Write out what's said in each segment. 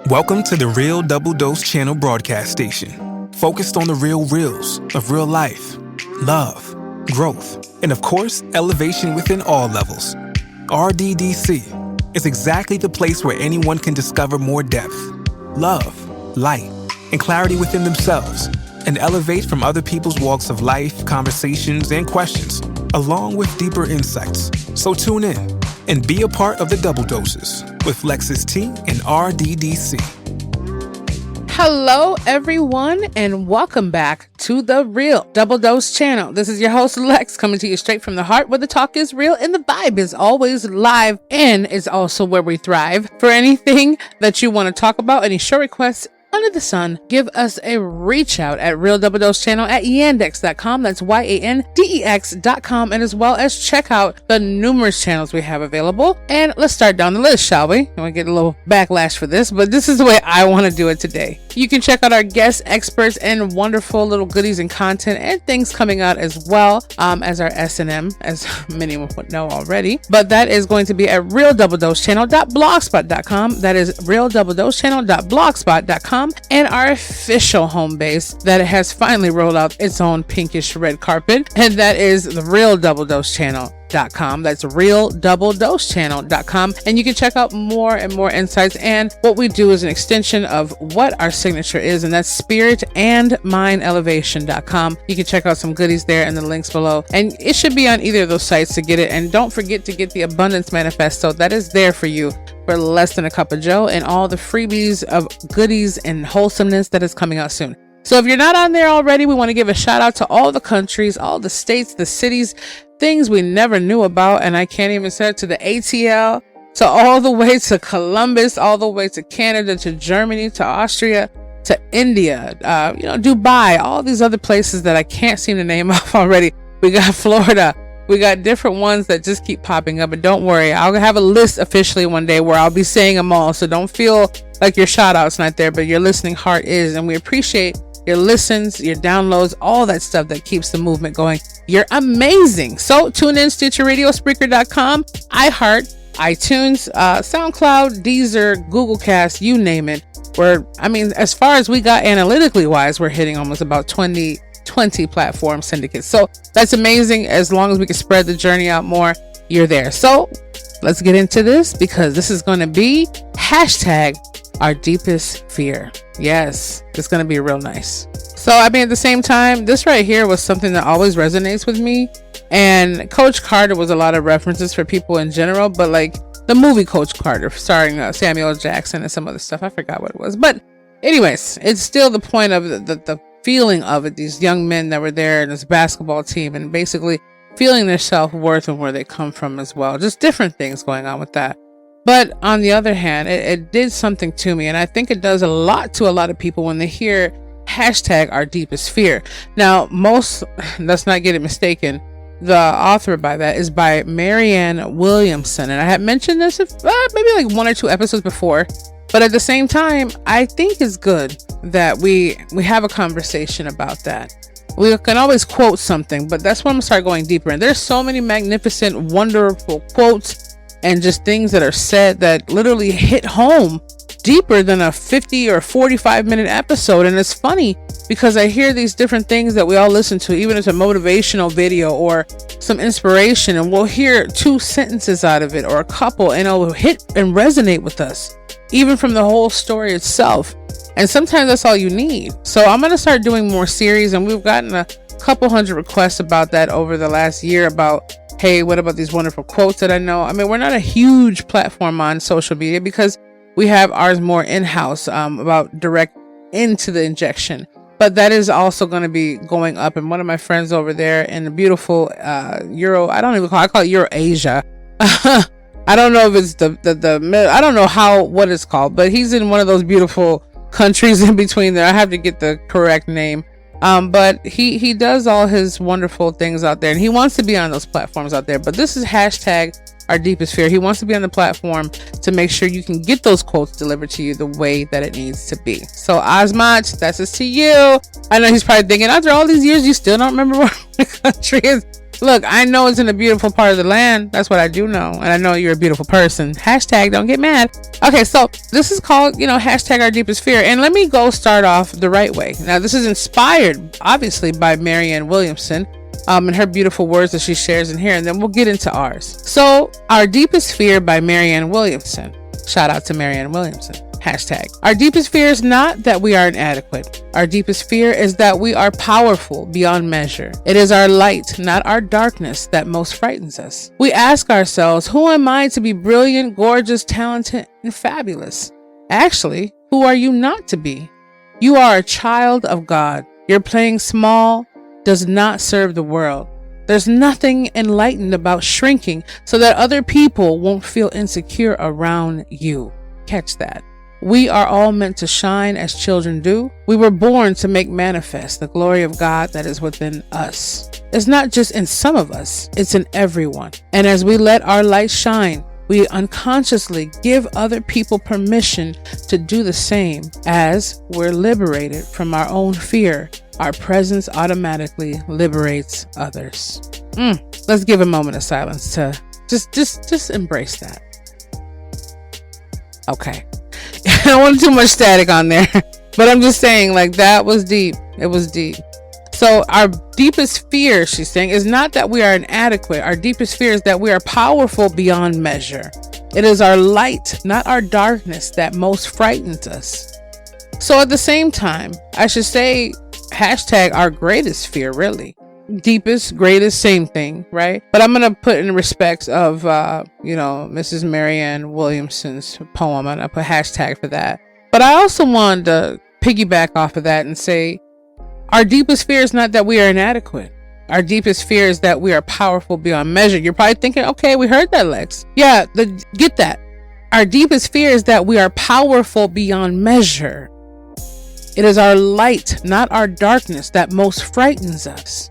Welcome to the Real Double Dose Channel broadcast station, focused on the real reels of real life, love, growth, and of course, elevation within all levels. RDDC is exactly the place where anyone can discover more depth, love, light, and clarity within themselves, and elevate from other people's walks of life, conversations, and questions, along with deeper insights. So tune in and be a part of the Double Doses with Lexus T and RDDC. Hello, everyone, and welcome back to the Real Double Dose channel. This is your host, Lex, coming to you straight from the heart where the talk is real and the vibe is always live and is also where we thrive. For anything that you want to talk about, any show requests, under the sun, give us a reach out at Real Double Dose channel at yandex.com. That's YANDEX.com. And as well as check out the numerous channels we have available. And let's start down the list, shall we? I'm going to get a little backlash for this, but this is the way I want to do it today. You can check out our guest experts and wonderful little goodies and content and things coming out as well as our S&M, as many would know already. But that is going to be at realdoubledosechannel.blogspot.com. That is realdoubledosechannel.blogspot.com. And our official home base that has finally rolled out its own pinkish red carpet, and that is the realdoubledosechannel.com. That's realdoubledosechannel.com. And you can check out more and more insights. And what we do is an extension of what our signature is, and that's spiritandmindelevation.com. You can check out some goodies there in the links below. And it should be on either of those sites to get it. And don't forget to get the Abundance Manifesto. That is there for you for less than a cup of joe, and all the freebies of goodies and wholesomeness that is coming out soon. So if you're not on there already, we want to give a shout out to all the countries, all the states, the cities, things we never knew about. And I can't even say it, to the ATL, to all the way to Columbus, all the way to Canada, to Germany, to Austria, to India, Dubai, all these other places that I can't seem to name off already. We got Florida. We got different ones that just keep popping up, but don't worry, I'll have a list officially one day where I'll be saying them all. So don't feel like your shout out's not there, but your listening heart is. And we appreciate your listens, your downloads, all that stuff that keeps the movement going. You're amazing. So tune in, Stitcher Radio, Spreaker.com, iHeart, iTunes, SoundCloud, Deezer, Google Cast, you name it. As far as we got analytically wise, we're hitting almost about 20 platform syndicates. So that's amazing. As long as we can spread the journey out more, you're there. So let's get into this, because this is going to be hashtag our deepest fear. Yes, it's going to be real nice. So at the same time, this right here was something that always resonates with me. And Coach Carter was a lot of references for people in general, but like the movie Coach Carter starring Samuel L. Jackson and some other stuff. I forgot what it was. But anyways, it's still the point of the feeling of it, these young men that were there in this basketball team, and basically feeling their self-worth and where they come from as well. Just different things going on with that. But on the other hand, it did something to me, and I think it does a lot to a lot of people when they hear hashtag our deepest fear. Now, let's not get it mistaken, the author by that is by Marianne Williamson, and I had mentioned this maybe like 1 or 2 episodes before. But at the same time, I think it's good that we have a conversation about that. We can always quote something, but that's when I'm going to start going deeper. And there's so many magnificent, wonderful quotes and just things that are said that literally hit home deeper than a 50 or 45-minute episode. And it's funny because I hear these different things that we all listen to, even if it's a motivational video or some inspiration, and we'll hear 2 sentences out of it or a couple, and it'll hit and resonate with us, even from the whole story itself. And sometimes that's all you need. So I'm going to start doing more series, and we've gotten a couple hundred requests about that over the last year about, hey, what about these wonderful quotes that I know? We're not a huge platform on social media because we have ours more in-house, about direct into the injection. But that is also going to be going up. And one of my friends over there in the beautiful I call it Euro Asia. I don't know if it's I don't know what it's called, but he's in one of those beautiful countries in between there. I have to get the correct name. But he does all his wonderful things out there, and he wants to be on those platforms out there. But this is hashtag our deepest fear. He wants to be on the platform to make sure you can get those quotes delivered to you the way that it needs to be. So Asmat, that's it to you. I know he's probably thinking, after all these years, you still don't remember where the country is. Look, I know it's in a beautiful part of the land. That's what I do know. And I know you're a beautiful person. Hashtag don't get mad. Okay, so this is called, hashtag our deepest fear. And let me go start off the right way. Now, this is inspired, obviously, by Marianne Williamson. And her beautiful words that she shares in here, and then we'll get into ours. So, Our Deepest Fear by Marianne Williamson. Shout out to Marianne Williamson. Hashtag. Our deepest fear is not that we are inadequate. Our deepest fear is that we are powerful beyond measure. It is our light, not our darkness, that most frightens us. We ask ourselves, who am I to be brilliant, gorgeous, talented, and fabulous? Actually, who are you not to be? You are a child of God. Your playing small does not serve the world. There's nothing enlightened about shrinking so that other people won't feel insecure around you. Catch that. We are all meant to shine as children do. We were born to make manifest the glory of God that is within us. It's not just in some of us, it's in everyone. And as we let our light shine, we unconsciously give other people permission to do the same. As we're liberated from our own fear, our presence automatically liberates others. Let's give a moment of silence to just embrace that. Okay. I don't want too much static on there, but I'm just saying, like, that was deep. It was deep. So our deepest fear, she's saying, is not that we are inadequate. Our deepest fear is that we are powerful beyond measure. It is our light, not our darkness, that most frightens us. So at the same time, I should say, hashtag our greatest fear, really. Deepest, greatest, same thing, right? But I'm going to put in respects of, Mrs. Marianne Williamson's poem, and I put hashtag for that. But I also wanted to piggyback off of that and say, our deepest fear is not that we are inadequate. Our deepest fear is that we are powerful beyond measure. You're probably thinking, okay, we heard that, Lex. Yeah, get that. Our deepest fear is that we are powerful beyond measure. It is our light, not our darkness, that most frightens us.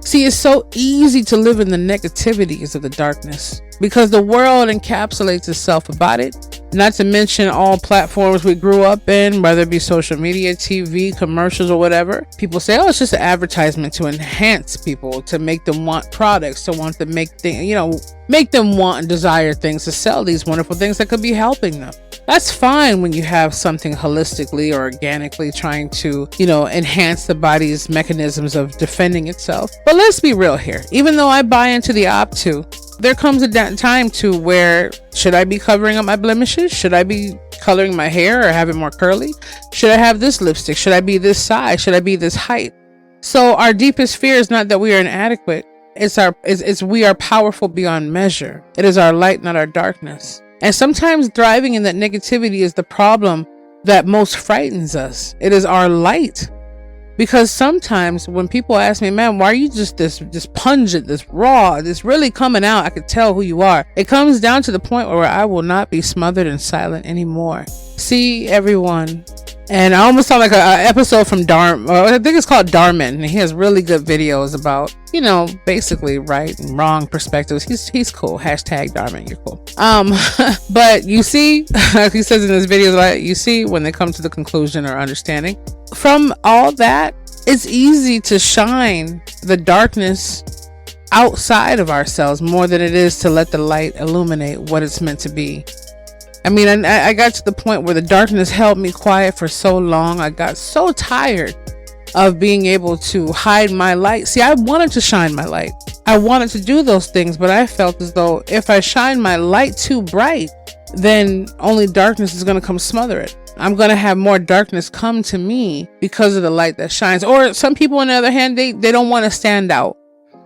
See, it's so easy to live in the negativities of the darkness because the world encapsulates itself about it. Not to mention all platforms we grew up in, whether it be social media, TV, commercials, or whatever. People say, oh, it's just an advertisement to enhance people, to make them want products, to want to make things, make them want and desire things, to sell these wonderful things that could be helping them. That's fine when you have something holistically or organically trying to, enhance the body's mechanisms of defending itself. But let's be real here. Even though I buy into the op-to, there comes a time to where, should I be covering up my blemishes? Should I be coloring my hair or have it more curly? Should I have this lipstick? Should I be this size? Should I be this height? So our deepest fear is not that we are inadequate. It's we are powerful beyond measure. It is our light, not our darkness. And sometimes thriving in that negativity is the problem that most frightens us. It is our light. Because sometimes when people ask me, man, why are you just this pungent, this raw, this really coming out? I could tell who you are. It comes down to the point where I will not be smothered and silent anymore. See, everyone. And I almost sound like an episode from I think it's called Darman. And he has really good videos about, basically right and wrong perspectives. He's cool. Hashtag Darman, you're cool. But you see, like he says in his videos, you see when they come to the conclusion or understanding from all that, it's easy to shine the darkness outside of ourselves more than it is to let the light illuminate what it's meant to be. I mean, I got to the point where the darkness held me quiet for so long. I got so tired of being able to hide my light. See, I wanted to shine my light. I wanted to do those things, but I felt as though if I shine my light too bright, then only darkness is going to come smother it. I'm going to have more darkness come to me because of the light that shines. Or some people, on the other hand, they don't want to stand out.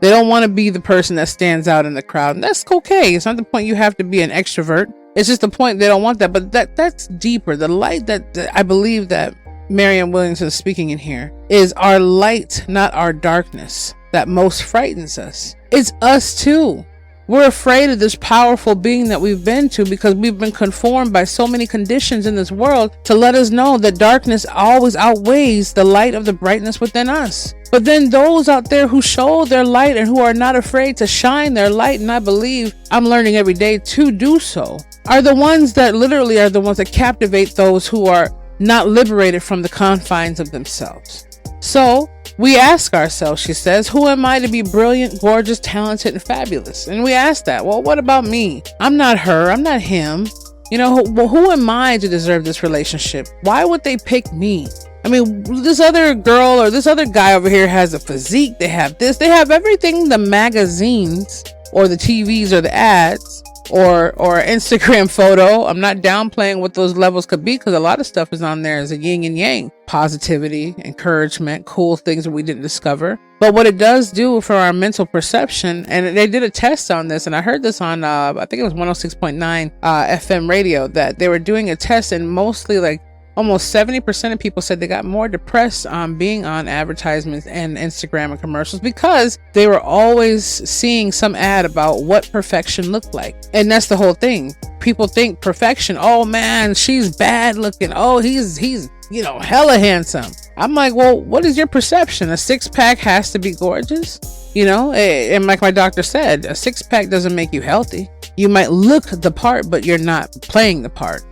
They don't want to be the person that stands out in the crowd. And that's okay. It's not the point you have to be an extrovert. It's just the point they don't want that. But that's deeper. The light that I believe that Marianne Williamson is speaking in here is our light, not our darkness, that most frightens us. It's us too. We're afraid of this powerful being that we've been to because we've been conformed by so many conditions in this world to let us know that darkness always outweighs the light of the brightness within us. But then those out there who show their light and who are not afraid to shine their light, and I believe I'm learning every day to do so, are the ones that captivate those who are not liberated from the confines of themselves. So we ask ourselves, she says, who am I to be brilliant, gorgeous, talented, and fabulous? And we ask that, well, what about me? I'm not her. I'm not him. You know, who am I to deserve this relationship? Why would they pick me? I mean, this other girl or this other guy over here has a physique. They have this. They have everything the magazines or the TVs or the ads or Instagram photo. I'm not downplaying what those levels could be, because a lot of stuff is on there as a yin and yang. Positivity, encouragement, cool things that we didn't discover. But what it does do for our mental perception, and they did a test on this, and I heard this on, I think it was 106.9 FM radio, that they were doing a test, and mostly like almost 70% of people said they got more depressed being on advertisements and Instagram and commercials, because they were always seeing some ad about what perfection looked like. And that's the whole thing. People think perfection, oh man, she's bad looking. Oh, he's you know, hella handsome. I'm like, well, what is your perception? A six-pack has to be gorgeous? You know, and like my doctor said, a six-pack doesn't make you healthy. You might look the part, but you're not playing the part.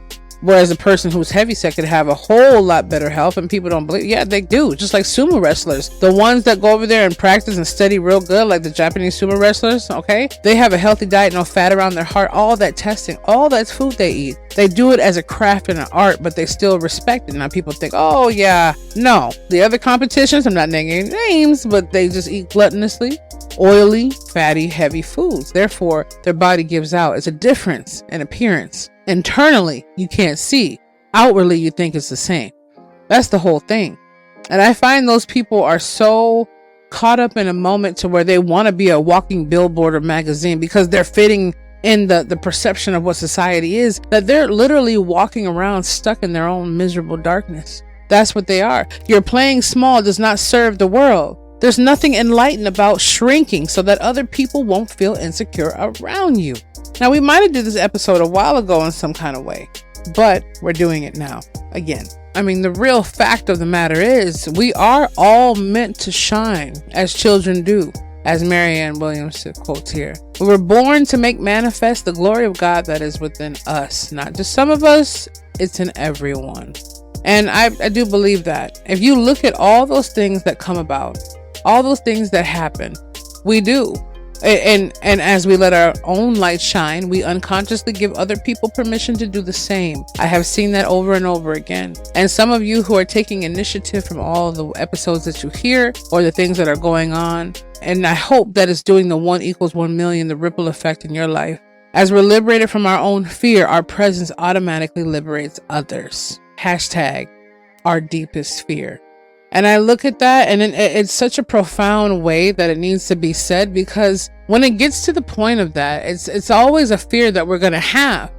Whereas a person who's heavyset could have a whole lot better health, and people don't believe. Yeah, they do. Just like sumo wrestlers, the ones that go over there and practice and study real good, like the Japanese sumo wrestlers, okay, they have a healthy diet, no fat around their heart, all that testing, all that food they eat. They do it as a craft and an art, but they still respect it. Now people think, oh yeah, no. The other competitions, I'm not naming names, but they just eat gluttonously, oily, fatty, heavy foods. Therefore, their body gives out. It's a difference in appearance. Internally, you can't see. Outwardly, you think it's the same. That's the whole thing. And I find those people are so caught up in a moment to where they want to be a walking billboard or magazine, because they're fitting in the perception of what society is, that they're literally walking around stuck in their own miserable darkness. That's what they are. Your playing small does not serve the world. There's nothing enlightened about shrinking so that other people won't feel insecure around you. Now, we might have did this episode a while ago in some kind of way, but we're doing it now again. I mean, the real fact of the matter is we are all meant to shine as children do, as Marianne Williams quotes here. We were born to make manifest the glory of God that is within us. Not just some of us, it's in everyone. And I do believe that. If you look at all those things that come about, all those things that happen, we do. And as we let our own light shine, we unconsciously give other people permission to do the same. I have seen that over and over again. And some of you who are taking initiative from all the episodes that you hear or the things that are going on, and I hope that it's doing the 1 = 1 million, the ripple effect in your life. As we're liberated from our own fear, our presence automatically liberates others. Hashtag our deepest fear. And I look at that, and it's such a profound way that it needs to be said, because when it gets to the point of that, it's always a fear that we're going to have.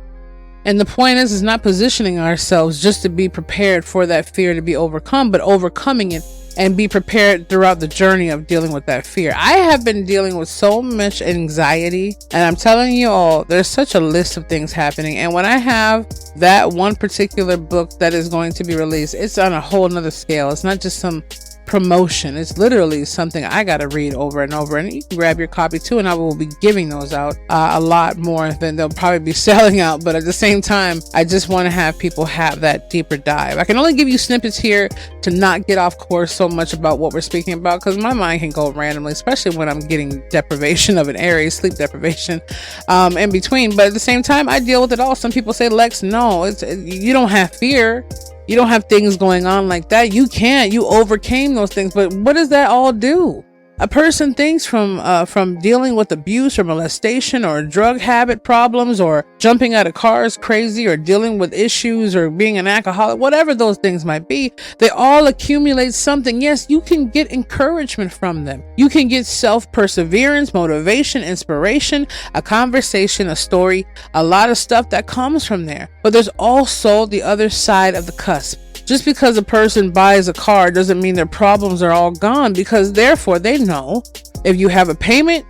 And the point is not positioning ourselves just to be prepared for that fear to be overcome, but overcoming it and be prepared throughout the journey of dealing with that fear. I have been dealing with so much anxiety, and I'm telling you all, there's such a list of things happening. And when I have that one particular book that is going to be released, it's on a whole nother scale. It's not just some promotion. It's literally something I got to read over and over, and you can grab your copy too, and I will be giving those out a lot more than they'll probably be selling out. But at the same time, I just want to have people have that deeper dive. I can only give you snippets here to not get off course so much about what we're speaking about, because my mind can go randomly, especially when I'm getting deprivation of an Aries, sleep deprivation in between. But at the same time, I deal with it all. Some people say, Lex, no, you don't have fear. You don't have things going on like that. You can't. You overcame those things. But what does that all do? A person thinks from dealing with abuse or molestation or drug habit problems or jumping out of cars crazy or dealing with issues or being an alcoholic, whatever those things might be, they all accumulate something. Yes, you can get encouragement from them. You can get self-perseverance, motivation, inspiration, a conversation, a story, a lot of stuff that comes from there. But there's also the other side of the cusp. Just because a person buys a car doesn't mean their problems are all gone, because therefore they know if you have a payment,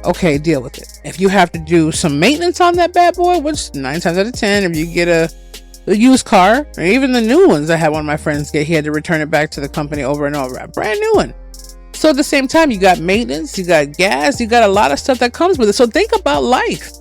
okay, deal with it. If you have to do some maintenance on that bad boy, which 9 times out of 10, if you get a used car, or even the new ones I had one of my friends get, he had to return it back to the company over and over, a brand new one. So at the same time, you got maintenance, you got gas, you got a lot of stuff that comes with it. So think about life.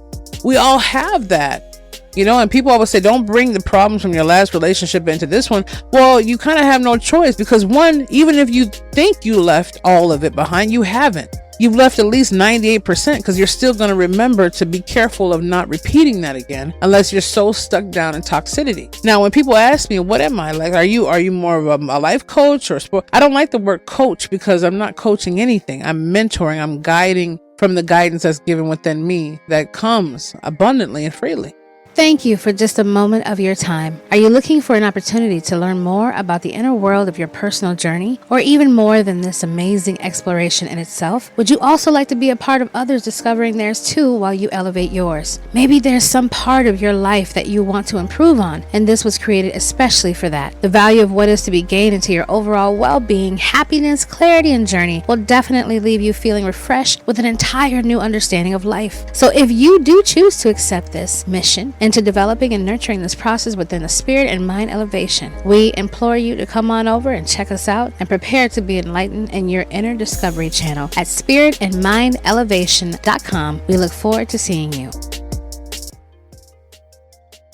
We all have that. And people always say, don't bring the problems from your last relationship into this one. Well, you kind of have no choice, because one, even if you think you left all of it behind, you haven't. You've left at least 98%, because you're still going to remember to be careful of not repeating that again, unless you're so stuck down in toxicity. Now, when people ask me, what am I like? Are you more of a life coach or sport? I don't like the word coach, because I'm not coaching anything. I'm mentoring. I'm guiding from the guidance that's given within me that comes abundantly and freely. Thank you for just a moment of your time. Are you looking for an opportunity to learn more about the inner world of your personal journey, or even more than this amazing exploration in itself? Would you also like to be a part of others discovering theirs too while you elevate yours? Maybe there's some part of your life that you want to improve on, and this was created especially for that. The value of what is to be gained into your overall well-being, happiness, clarity, and journey will definitely leave you feeling refreshed with an entire new understanding of life. So if you do choose to accept this mission into developing and nurturing this process within a spirit and mind elevation, we implore you to come on over and check us out and prepare to be enlightened in your inner discovery channel at spiritandmindelevation.com. We look forward to seeing you.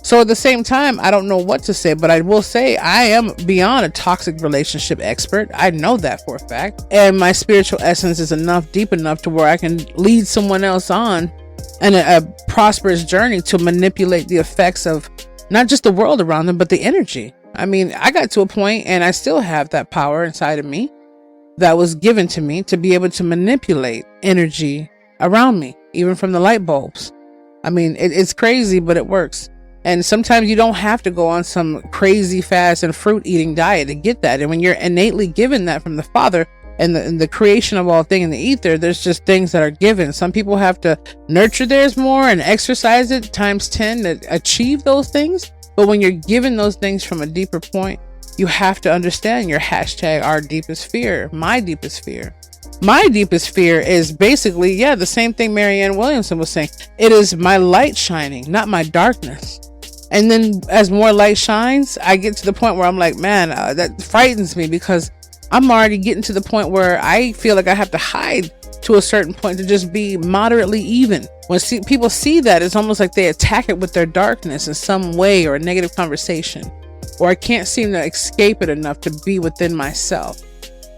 So at the same time, I don't know what to say, but I will say I am beyond a toxic relationship expert. I know that for a fact. And my spiritual essence is deep enough to where I can lead someone else on and a prosperous journey to manipulate the effects of not just the world around them, but the energy. I mean, I got to a point, and I still have that power inside of me that was given to me to be able to manipulate energy around me, even from the light bulbs. I mean, it's crazy, but it works. And sometimes you don't have to go on some crazy fast and fruit eating diet to get that. And when you're innately given that from the Father, and the creation of all things in the ether, there's just things that are given. Some people have to nurture theirs more and exercise it times 10 to achieve those things. But when you're given those things from a deeper point, you have to understand your hashtag, our deepest fear, my deepest fear. My deepest fear is basically, the same thing Marianne Williamson was saying. It is my light shining, not my darkness. And then as more light shines, I get to the point where I'm like, man, that frightens me, because I'm already getting to the point where I feel like I have to hide to a certain point to just be moderately even. When people see that, it's almost like they attack it with their darkness in some way, or a negative conversation, or I can't seem to escape it enough to be within myself.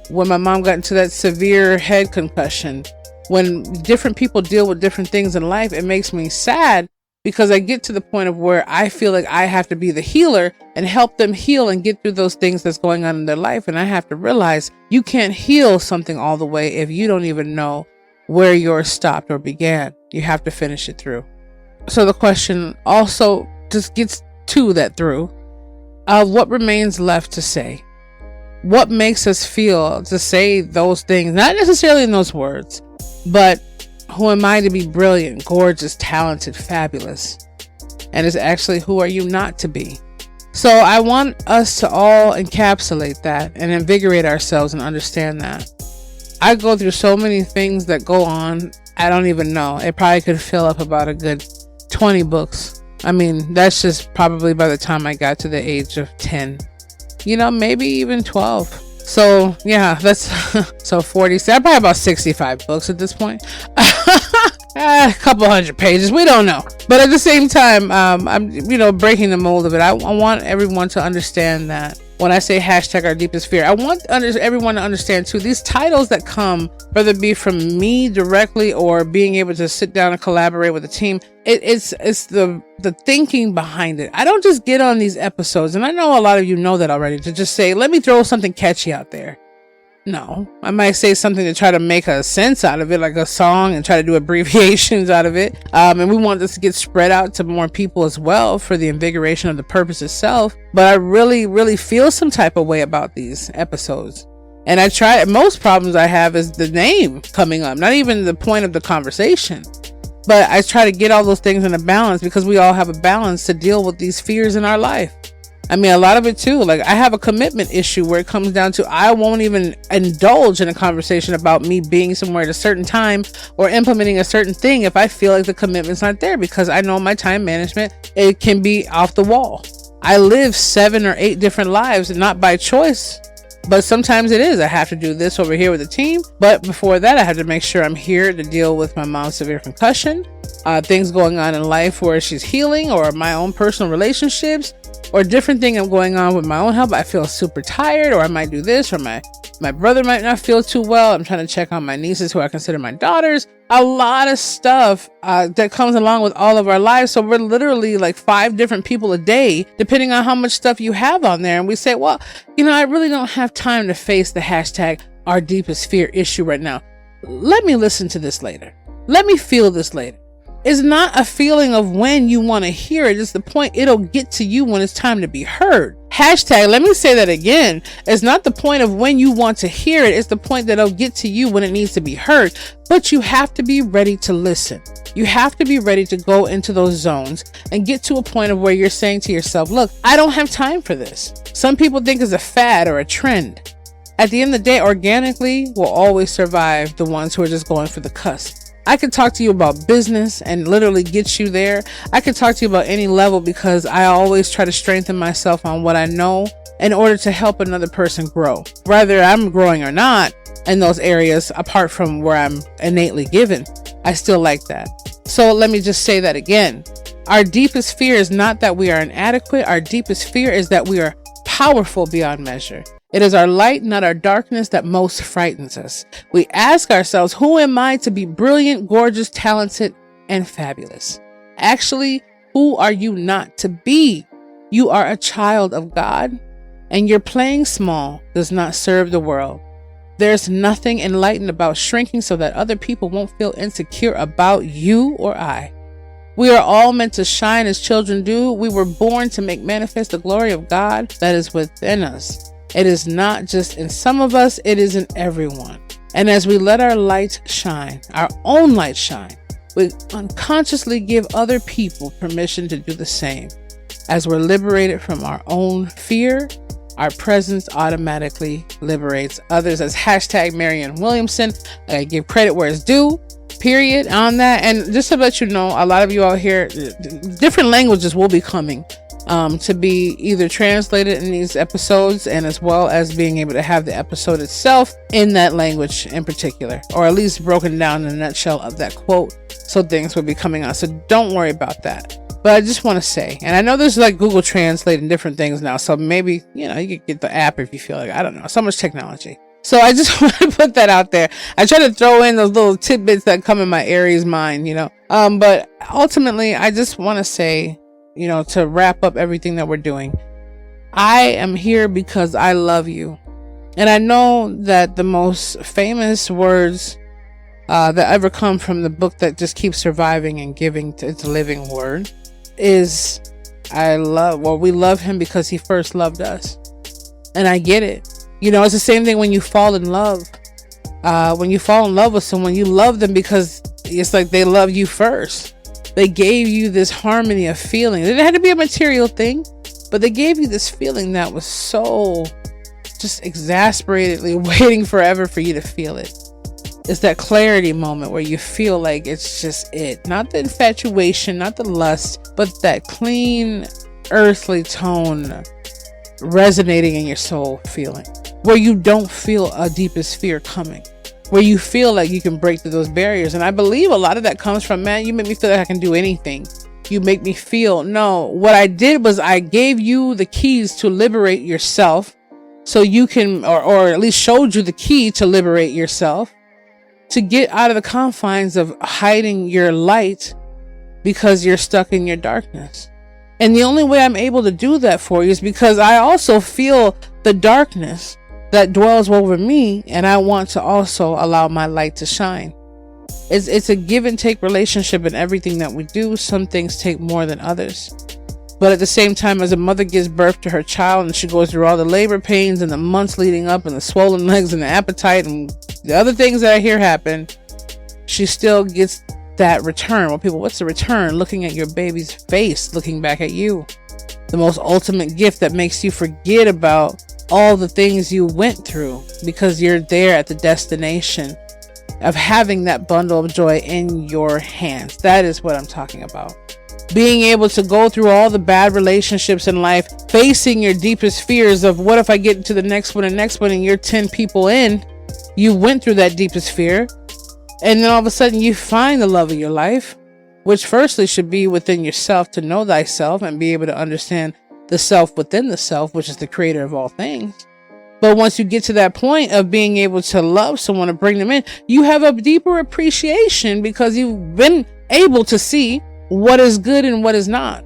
When my mom got into that severe head concussion, when different people deal with different things in life, it makes me sad, because I get to the point of where I feel like I have to be the healer and help them heal and get through those things that's going on in their life. And I have to realize you can't heal something all the way if you don't even know where yours stopped or began. You have to finish it through. So the question also just gets to that through of what remains left to say. What makes us feel to say those things, not necessarily in those words, but who am I to be brilliant, gorgeous, talented, fabulous? And it's actually, who are you not to be? So I want us to all encapsulate that and invigorate ourselves and understand that. I go through so many things that go on, I don't even know. It probably could fill up about a good 20 books. I mean, that's just probably by the time I got to the age of 10. Maybe even 12. So that's so 40. So probably about 65 books at this point. A couple hundred pages, we don't know. But at the same time, I'm breaking the mold of it. I want everyone to understand that when I say hashtag our deepest fear, I want everyone to understand too, these titles that come, whether it be from me directly or being able to sit down and collaborate with a team, it's the thinking behind it. I don't just get on these episodes, and I know a lot of you know that already, to just say, let me throw something catchy out there. No, I might say something to try to make a sense out of it, like a song, and try to do abbreviations out of it. And we want this to get spread out to more people as well for the invigoration of the purpose itself. But I really, really feel some type of way about these episodes. And most problems I have is the name coming up, not even the point of the conversation. But I try to get all those things in a balance, because we all have a balance to deal with these fears in our life. I mean, a lot of it too, like I have a commitment issue where it comes down to, I won't even indulge in a conversation about me being somewhere at a certain time or implementing a certain thing if I feel like the commitment's not there, because I know my time management, it can be off the wall. I live 7 or 8 different lives, not by choice, but sometimes it is. I have to do this over here with the team. But before that, I have to make sure I'm here to deal with my mom's severe concussion. things going on in life where she's healing, or my own personal relationships, or different thing I'm going on with my own health. I feel super tired, or I might do this, or my brother might not feel too well. I'm trying to check on my nieces, who I consider my daughters. A lot of stuff that comes along with all of our lives. So we're literally like 5 different people a day, depending on how much stuff you have on there. And we say, well, I really don't have time to face the hashtag our deepest fear issue right now. Let me listen to this later. Let me feel this later. It's not a feeling of when you want to hear it. It's the point it'll get to you when it's time to be heard. Hashtag, let me say that again. It's not the point of when you want to hear it. It's the point that it'll get to you when it needs to be heard. But you have to be ready to listen. You have to be ready to go into those zones and get to a point of where you're saying to yourself, look, I don't have time for this. Some people think it's a fad or a trend. At the end of the day, organically will always survive the ones who are just going for the cusp. I could talk to you about business and literally get you there. I could talk to you about any level, because I always try to strengthen myself on what I know in order to help another person grow. Whether I'm growing or not in those areas, apart from where I'm innately given, I still like that. So let me just say that again. Our deepest fear is not that we are inadequate. Our deepest fear is that we are powerful beyond measure. It is our light, not our darkness, that most frightens us. We ask ourselves, who am I to be brilliant, gorgeous, talented, and fabulous? Actually, who are you not to be? You are a child of God, and your playing small does not serve the world. There's nothing enlightened about shrinking so that other people won't feel insecure about you or I. We are all meant to shine as children do. We were born to make manifest the glory of God that is within us. It is not just in some of us, it is in everyone. And as we let our light shine, our own light shine, we unconsciously give other people permission to do the same. As we're liberated from our own fear, our presence automatically liberates others. As hashtag Marianne Williamson, I give credit where it's due, period, on that. And just to let you know, a lot of you out here, different languages will be coming to be either translated in these episodes, and as well as being able to have the episode itself in that language in particular, or at least broken down in a nutshell of that quote. So things will be coming on. So don't worry about that. But I just want to say, and I know there's like Google Translate and different things now, so maybe, you could get the app if you feel like, I don't know, so much technology. So I just want to put that out there. I try to throw in those little tidbits that come in my Aries mind, but ultimately I just want to say, to wrap up everything that we're doing, I am here because I love you. And I know that the most famous words that ever come from the book that just keeps surviving and giving to its living word is we love him because he first loved us. And I get it. It's the same thing when you fall in love. When you fall in love with someone, you love them because it's like they love you first. They gave you this harmony of feeling. It didn't have to be a material thing, but they gave you this feeling that was so just exasperatedly waiting forever for you to feel it. It's that clarity moment where you feel like it's just it. Not the infatuation, not the lust, but that clean, earthly tone resonating in your soul feeling, where you don't feel a deepest fear coming, where you feel like you can break through those barriers. And I believe a lot of that comes from, man, you make me feel like I can do anything. You make me feel, no, what I did was I gave you the keys to liberate yourself, so you can, or at least showed you the key to liberate yourself, to get out of the confines of hiding your light because you're stuck in your darkness. And the only way I'm able to do that for you is because I also feel the darkness that dwells over me, and I want to also allow my light to shine. It's a give and take relationship in everything that we do. Some things take more than others. But at the same time, as a mother gives birth to her child and she goes through all the labor pains and the months leading up and the swollen legs and the appetite and the other things that I hear happen, she still gets that return. Well, people, what's the return? Looking at your baby's face, looking back at you. The most ultimate gift that makes you forget about all the things you went through, because you're there at the destination of having that bundle of joy in your hands. That is what I'm talking about. Being able to go through all the bad relationships in life, facing your deepest fears of what if I get into the next one and you're 10 people in, you went through that deepest fear, and then all of a sudden you find the love of your life, which firstly should be within yourself to know thyself and be able to understand the self within the self, which is the creator of all things. But once you get to that point of being able to love someone and bring them in, you have a deeper appreciation because you've been able to see what is good and what is not.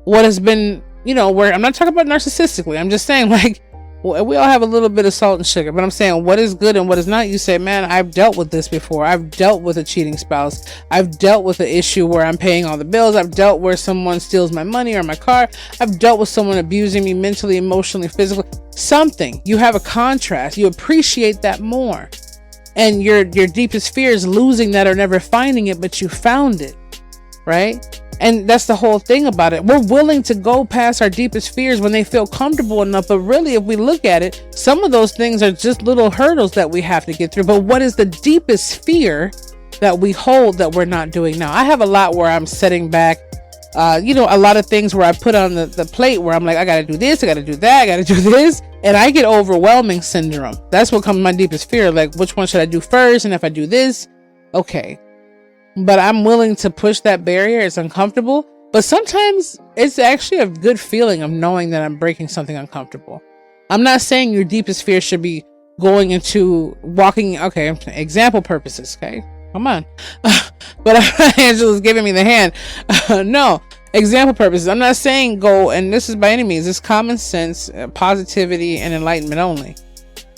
What has been, where I'm not talking about narcissistically. I'm just saying, like, we all have a little bit of salt and sugar, but I'm saying what is good and what is not. You say, man, I've dealt with this before. I've dealt with a cheating spouse. I've dealt with an issue where I'm paying all the bills. I've dealt where someone steals my money or my car. I've dealt with someone abusing me mentally, emotionally, physically. Something. You have a contrast. You appreciate that more. And your deepest fear is losing that or never finding it, but you found it, right? And that's the whole thing about it. We're willing to go past our deepest fears when they feel comfortable enough. But really, if we look at it, some of those things are just little hurdles that we have to get through. But what is the deepest fear that we hold that we're not doing now? I have a lot where I'm setting back, a lot of things where I put on the plate where I'm like, I got to do this, I got to do that, I got to do this. And I get overwhelming syndrome. That's what comes my deepest fear. Like, which one should I do first? And if I do this, okay. But I'm willing to push that barrier. It's uncomfortable, but sometimes it's actually a good feeling of knowing that I'm breaking something uncomfortable. I'm not saying your deepest fear should be going into walking. Okay. Example purposes. Okay. Come on. But Angela's giving me the hand. No, example purposes. I'm not saying go, and this is by any means, it's common sense, positivity, and enlightenment only.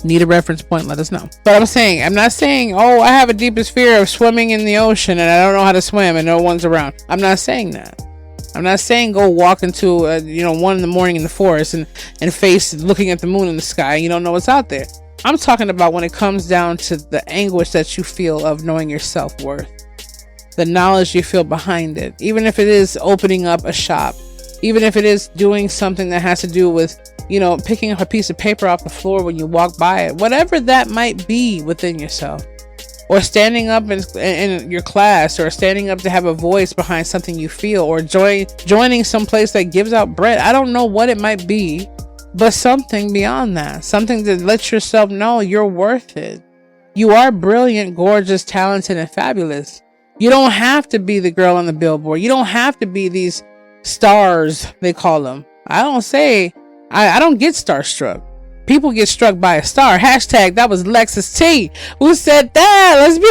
Need a reference point, let us know. But I'm not saying, oh, I have a deepest fear of swimming in the ocean and I don't know how to swim and no one's around. I'm not saying that. I'm not saying go walk into 1 a.m. in the forest and face looking at the moon in the sky and you don't know what's out there. I'm talking about when it comes down to the anguish that you feel of knowing your self-worth, the knowledge you feel behind it, even if it is opening up a shop, even if it is doing something that has to do with picking up a piece of paper off the floor when you walk by it, whatever that might be within yourself, or standing up in your class, or standing up to have a voice behind something you feel, or joining some place that gives out bread. I don't know what it might be, but something beyond that, something that lets yourself know you're worth it. You are brilliant, gorgeous, talented, and fabulous. You don't have to be the girl on the billboard. You don't have to be these stars, they call them. I don't get starstruck. People get struck by a star. Hashtag that was Lexus T. Who said that? Let's be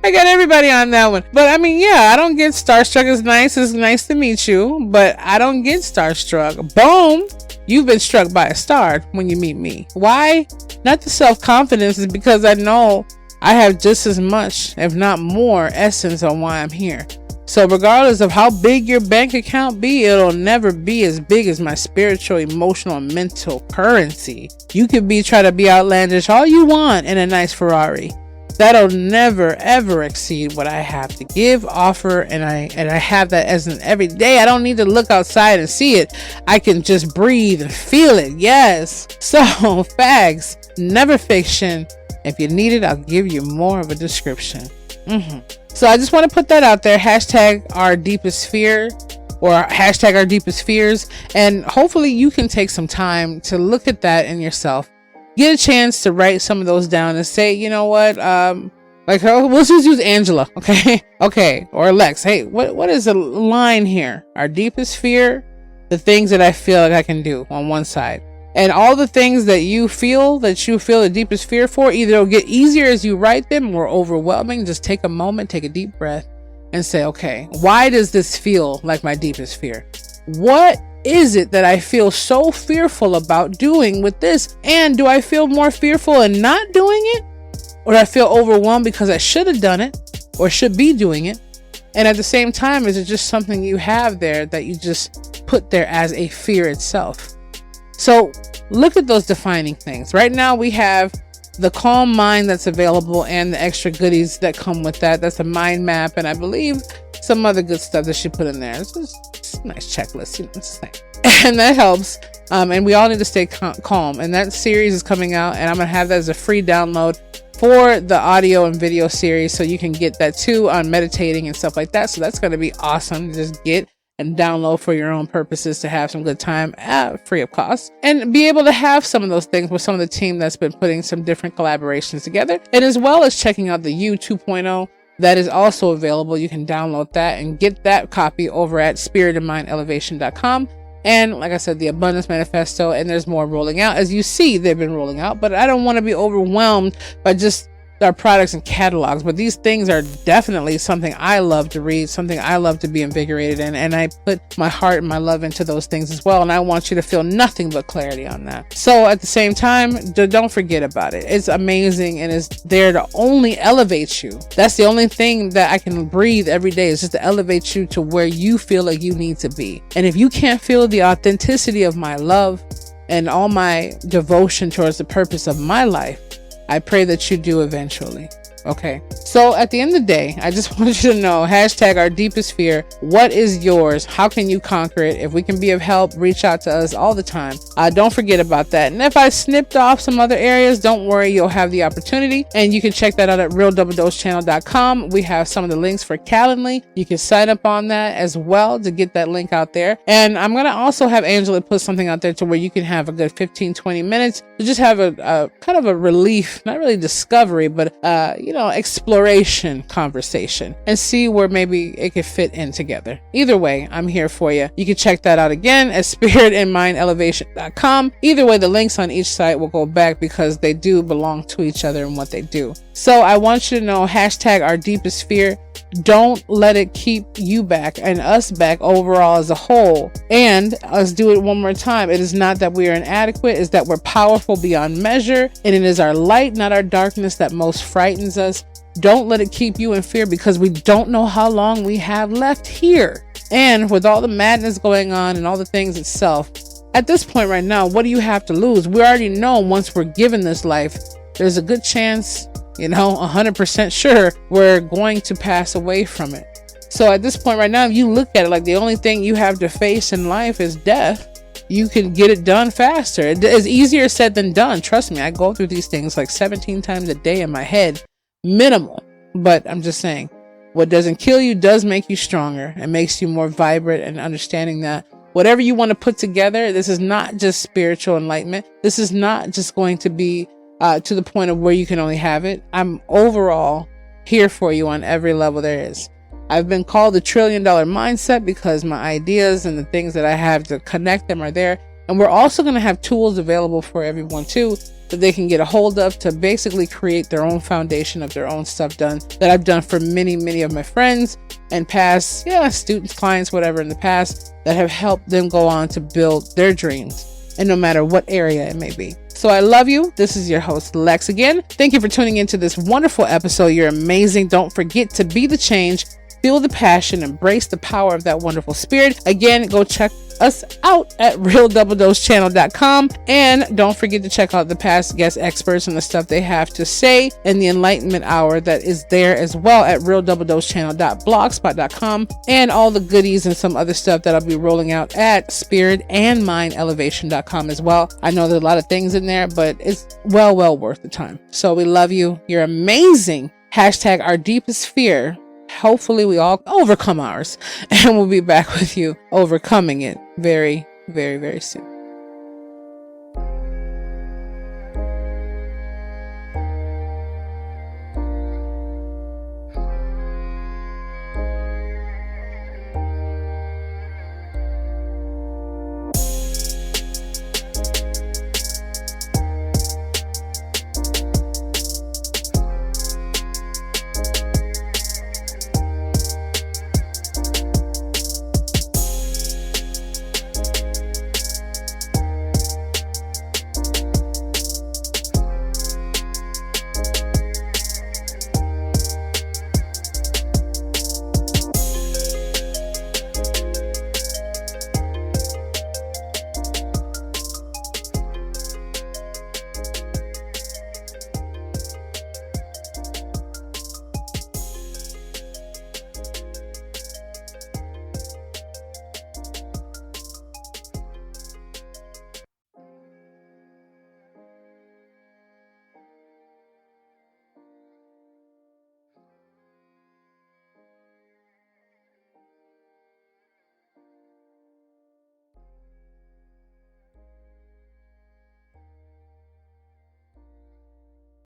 I got everybody on that one. But I mean, yeah, I don't get starstruck. It's nice to meet you, but I don't get starstruck. Boom. You've been struck by a star when you meet me. Why? Not the self-confidence, is because I know I have just as much, if not more, essence on why I'm here. So regardless of how big your bank account be, it'll never be as big as my spiritual, emotional, and mental currency. You could try to be outlandish all you want in a nice Ferrari. That'll never ever exceed what I have to give, offer, and I have that as an everyday. I don't need to look outside and see it. I can just breathe and feel it. Yes. So facts, never fiction. If you need it, I'll give you more of a description. So I just want to put that out there. Hashtag our deepest fear, or hashtag our deepest fears. And hopefully you can take some time to look at that in yourself. Get a chance to write some of those down and say, you know what? We'll just use Angela. Okay. Okay. Or Lex. Hey, what is the line here? Our deepest fear, the things that I feel like I can do on one side. And all the things that you feel the deepest fear for, either it'll get easier as you write them or overwhelming. Just take a moment, take a deep breath and say, okay, why does this feel like my deepest fear? What is it that I feel so fearful about doing with this? And do I feel more fearful in not doing it? Or do I feel overwhelmed because I should have done it or should be doing it? And at the same time, is it just something you have there that you just put there as a fear itself? So look at those defining things. Right now we have the Calm Mind that's available and the extra goodies that come with that. That's a mind map, and I believe some other good stuff that she put in there. It's just a nice checklist, and that helps. And we all need to stay calm. And that series is coming out, and I'm gonna have that as a free download for the audio and video series, so you can get that too on meditating and stuff like that. So that's gonna be awesome to just get and download for your own purposes to have some good time free of cost, and be able to have some of those things with some of the team that's been putting some different collaborations together, and as well as checking out the U 2.0 that is also available. You can download that and get that copy over at spiritandmindelevation.com. And like I said, the Abundance Manifesto, and there's more rolling out. As you see, they've been rolling out, but I don't want to be overwhelmed by just our products and catalogs. But these things are definitely something I love to read, something I love to be invigorated in, and I put my heart and my love into those things as well. And I want you to feel nothing but clarity on that. So at the same time, don't forget about it. It's amazing and it's there to only elevate you. That's the only thing that I can breathe every day, is just to elevate you to where you feel like you need to be. And if you can't feel the authenticity of my love and all my devotion towards the purpose of my life, I pray that you do eventually. Okay. So at the end of the day, I just want you to know, hashtag our deepest fear. What is yours? How can you conquer it? If we can be of help, reach out to us all the time. Don't forget about that. And if I snipped off some other areas, don't worry, you'll have the opportunity. And you can check that out at realdoubledosechannel.com. We have some of the links for Calendly. You can sign up on that as well to get that link out there. And I'm going to also have Angela put something out there to where you can have a good 15-20 minutes to just have a kind of a relief, not really discovery, but exploration conversation, and see where maybe it could fit in together. Either way, I'm here for you. You can check that out again at spiritandmindelevation.com. Either way, the links on each site will go back because they do belong to each other and what they do. So I want you to know, hashtag our deepest fear. Don't let it keep you back and us back overall as a whole. And let's do it one more time. It is not that we are inadequate, it's that we're powerful beyond measure. And it is our light, not our darkness, that most frightens us. Don't let it keep you in fear, because we don't know how long we have left here. And with all the madness going on and all the things itself, at this point right now, what do you have to lose? We already know once we're given this life, there's a good chance, 100% sure, we're going to pass away from it. So at this point right now, if you look at it like the only thing you have to face in life is death, you can get it done faster. It is easier said than done. Trust me, I go through these things like 17 times a day in my head, minimal. But I'm just saying, what doesn't kill you does make you stronger and makes you more vibrant, and understanding that whatever you want to put together, this is not just spiritual enlightenment. This is not just going to be to the point of where you can only have it. I'm overall here for you on every level there is. I've been called the $1 trillion mindset because my ideas and the things that I have to connect them are there. And we're also going to have tools available for everyone too, that they can get a hold of to basically create their own foundation of their own stuff done, that I've done for many, many of my friends and past, students, clients, whatever in the past, that have helped them go on to build their dreams, and no matter what area it may be. So I love you. This is your host, Lex, again. Thank you for tuning into this wonderful episode. You're amazing. Don't forget to be the change, feel the passion, embrace the power of that wonderful spirit. Again, go check us out at realdoubledosechannel.com, and don't forget to check out the past guest experts and the stuff they have to say in the Enlightenment Hour that is there as well at realdoubledosechannel.blogspot.com, and all the goodies and some other stuff that I'll be rolling out at spiritandmindelevation.com as well. I know there's a lot of things in there, but it's well worth the time. So we love you. You're amazing. Hashtag our deepest fear. Hopefully we all overcome ours, and we'll be back with you overcoming it very, very, very soon.